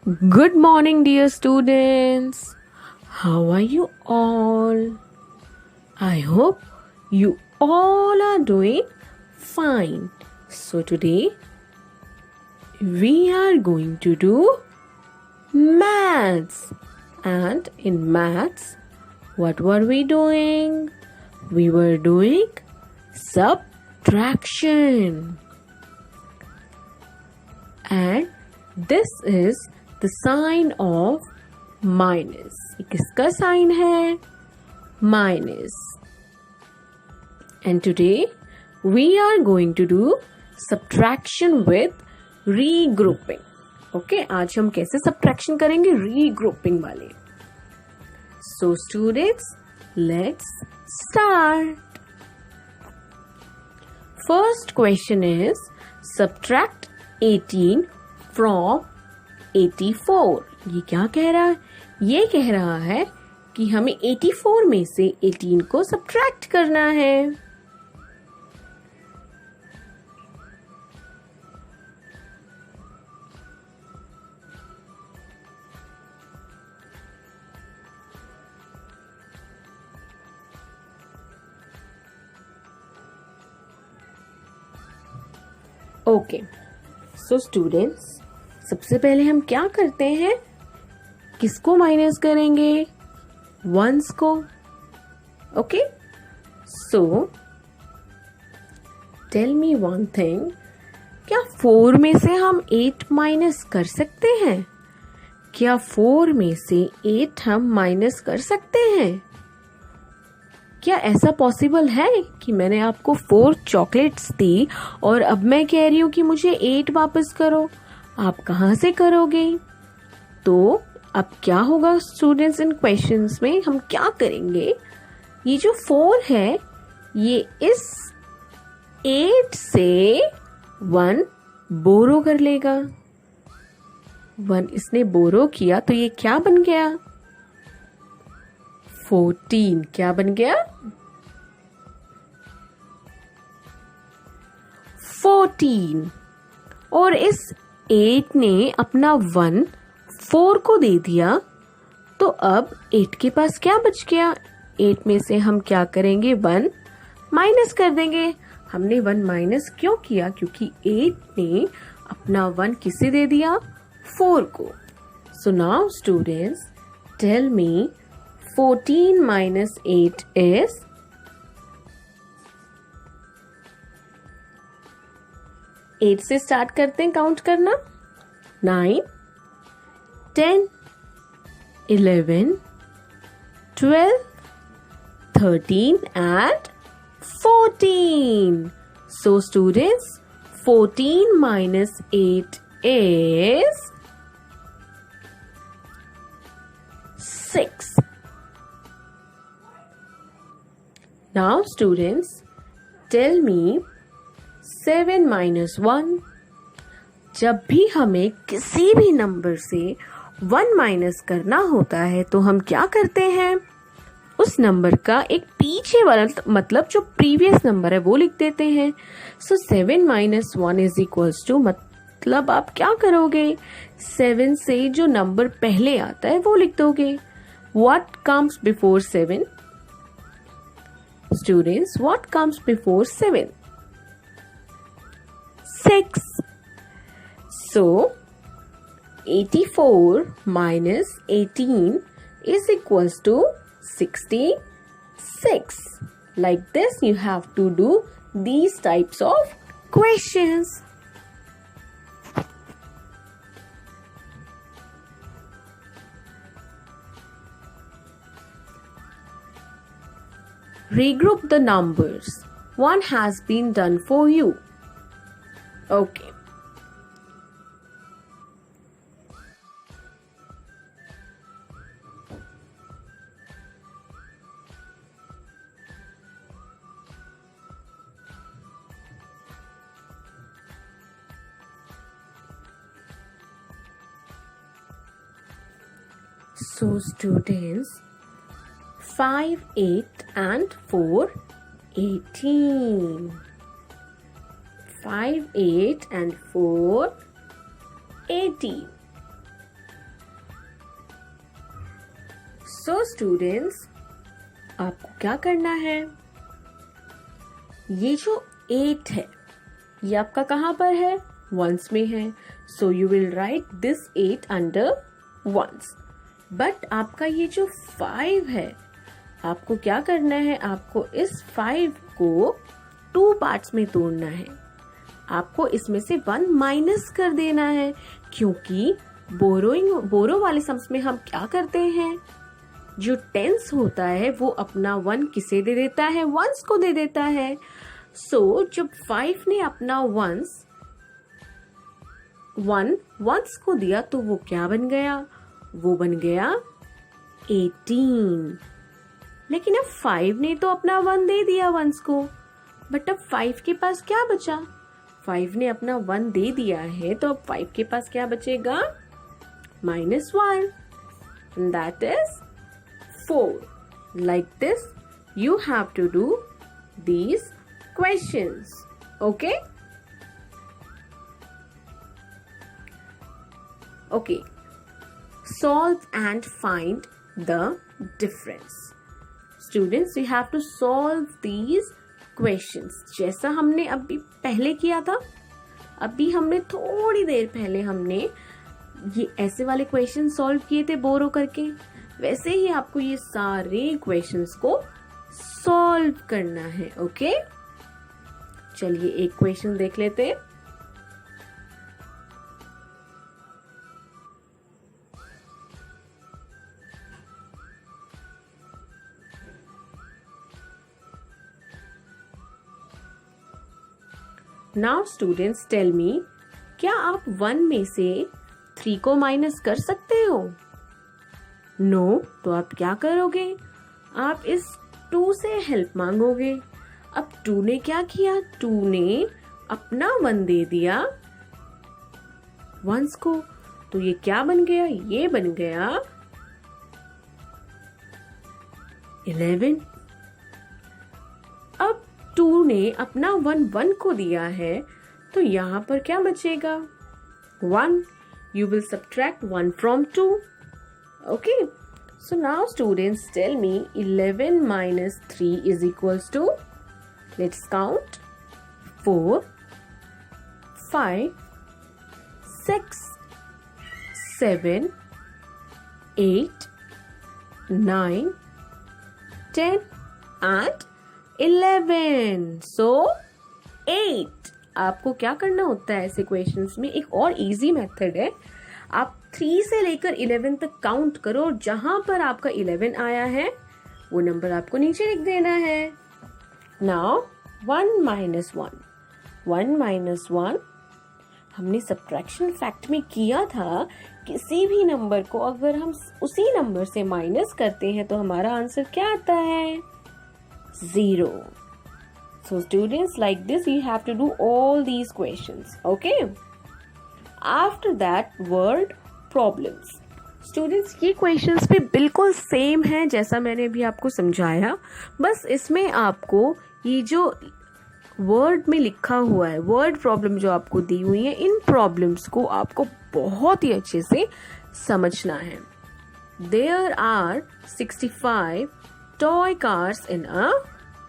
Good morning, dear students. How are you all? I hope you all are doing fine. So, today we are going to do maths. And in maths, what were we doing? We were doing subtraction. And this is the sign of minus. ये किसका sign है? Minus. And today we are going to do subtraction with regrouping. Okay, आज हम कैसे subtraction करेंगे? Regrouping वाले. So students, let's start. First question is subtract 18 from 84. ये क्या कह रहा है? ये कह रहा है कि हमें 84 में से 18 को सब्ट्रैक्ट करना है. ओके, सो स्टूडेंट्स, सबसे पहले हम क्या करते हैं? किसको माइनस करेंगे? वंस को. Okay, so tell me one thing, क्या 4 में से हम 8 माइनस कर सकते हैं? क्या 4 में से 8 हम माइनस कर सकते हैं? क्या ऐसा पॉसिबल है कि मैंने आपको 4 चॉकलेट्स दी और अब मैं कह रही हूं कि मुझे 8 वापस करो? आप कहाँ से करोगे? तो अब क्या होगा स्टूडेंट्स? इन क्वेश्चंस में हम क्या करेंगे? ये जो 4 है ये इस 8 से 1 बोरो कर लेगा. 1 इसने बोरो किया तो ये क्या बन गया? 14. क्या बन गया? 14. और इस 8 ने अपना 1 4 को दे दिया, तो अब 8 के पास क्या बच गया? 8 में से हम क्या करेंगे? 1 माइनस कर देंगे. हमने 1 माइनस क्यों किया? क्योंकि 8 ने अपना 1 किसे दे दिया? 4 को. So now students, tell me 14 minus 8 is 8 से स्टार्ट करते हैं काउंट करना. 9, 10, 11, 12, 13 and 14. So students, 14 minus 8 is 6. Now students, tell me 7 minus 1. जब भी हमें किसी भी नंबर से 1 माइनस करना होता है तो हम क्या करते हैं? उस नंबर का एक पीछे वाला मतलब जो प्रीवियस नंबर है वो लिख देते हैं. सो 7 minus 1 is equals to, मतलब आप क्या करोगे? 7 से जो नंबर पहले आता है वो लिख दोगे. What comes before 7? Students, what comes before 7? 6. So 84 minus 18 is equals to 66. Like this you have to do these types of questions. Regroup the numbers. One has been done for you. Okay. So students, 5, 8 and 4, 18. 5, 8 and 4, 18. So students, आपको क्या करना है, ये जो 8 है ये आपका कहाँ पर है, वंस में है. So you will write this 8 under ones. But आपका ये जो 5 है, आपको क्या करना है, आपको इस 5 को 2 पार्ट्स में तोड़ना है. आपको इसमें से 1 माइनस कर देना है, क्योंकि बोरो वाले सम्स में हम क्या करते हैं, जो टेंस होता है वो अपना 1 किसे दे देता है, वंस को दे देता है. सो जब 5 ने अपना 1 वंस को दिया तो वो क्या बन गया, वो बन गया 18. लेकिन अब 5 ने तो अपना 1 दे दिया वंस को, बट अब 5 के पास क्या बचा, 5 ने अपना 1 दे दिया है तो अब 5 के पास क्या बचेगा, -1, and that is 4. Like this you have to do these questions. Okay? Okay. Solve and find the difference. Students, we have to solve these questions. जैसा हमने अभी पहले किया था, अभी हमने थोड़ी देर पहले हमने ये ऐसे वाले क्वेश्चन सॉल्व किए थे बोरो करके, वैसे ही आपको ये सारे क्वेश्चंस को सॉल्व करना है. ओके, चलिए एक क्वेश्चन देख लेते हैं. नाउ स्टूडेंट्स टेल मी, क्या आप 1 में से 3 को माइनस कर सकते हो? नो, तो आप क्या करोगे, आप इस 2 से हेल्प मांगोगे. अब 2 ने क्या किया, 2 ने अपना 1 दे दिया वंस को, तो ये क्या बन गया, ये बन गया 11. अब 2 ने अपना 1 को दिया है, तो यहाँ पर क्या बचेगा, 1. You will subtract 1 from 2. Okay. So now students tell me 11 minus 3 is equals to, let's count, 4, 5, 6, 7, 8, 9, 10 and 11. So 8. आपको क्या करना होता है ऐसे क्वेश्चंस में, एक और इजी मेथड है, आप 3 से लेकर 11 तक काउंट करो और जहां पर आपका 11 आया है वो नंबर आपको नीचे लिख देना है. नाउ 1 minus 1 हमने सब्ट्रैक्शन फैक्ट में किया था, किसी भी नंबर को अगर हम उसी नंबर से माइनस करते हैं तो हमारा आंसर क्या आता है, 0. So students, like this you have to do all these questions. Okay? After that, word problems. Students, ये questions भी बिल्कुल सेम है जैसा मैंने भी आपको समझाया, बस इसमें आपको ये जो वर्ड में लिखा हुआ है, वर्ड प्रॉब्लम जो आपको दी हुई है, इन प्रॉब्लम्स को आपको बहुत ही अच्छे से समझना है. There are 65 toy cars in a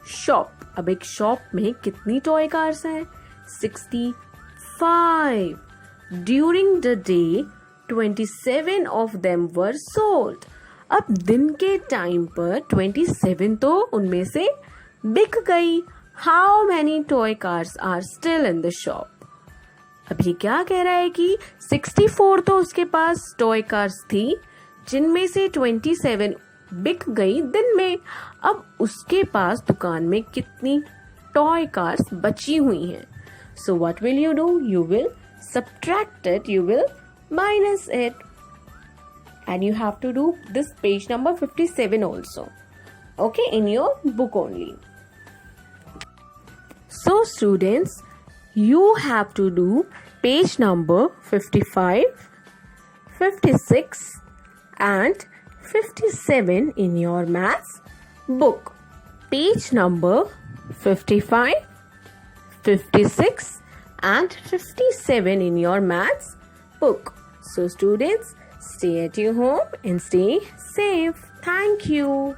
shop. अब एक शॉप में कितनी टॉय कार्स हैं, 65. During the day 27 of them were sold. अब दिन के टाइम पर 27 तो उनमें से बिक गई. How many toy cars are still in the shop. अब ये क्या कह रहा है कि 64 तो उसके पास टॉय कार्स थी, जिनमें से 27 बिक गई दिन में. अब उसके पास दुकान में कितनी टॉय कार्स बची हुई हैं. So what will you do, you will subtract it, you will minus it, and you have to do this page number 57 also, okay, in your book only. So students, you have to do page number 55, 56 and 57 in your maths book. Page number 55, 56 and 57 in your maths book. So students, stay at your home and stay safe. Thank you.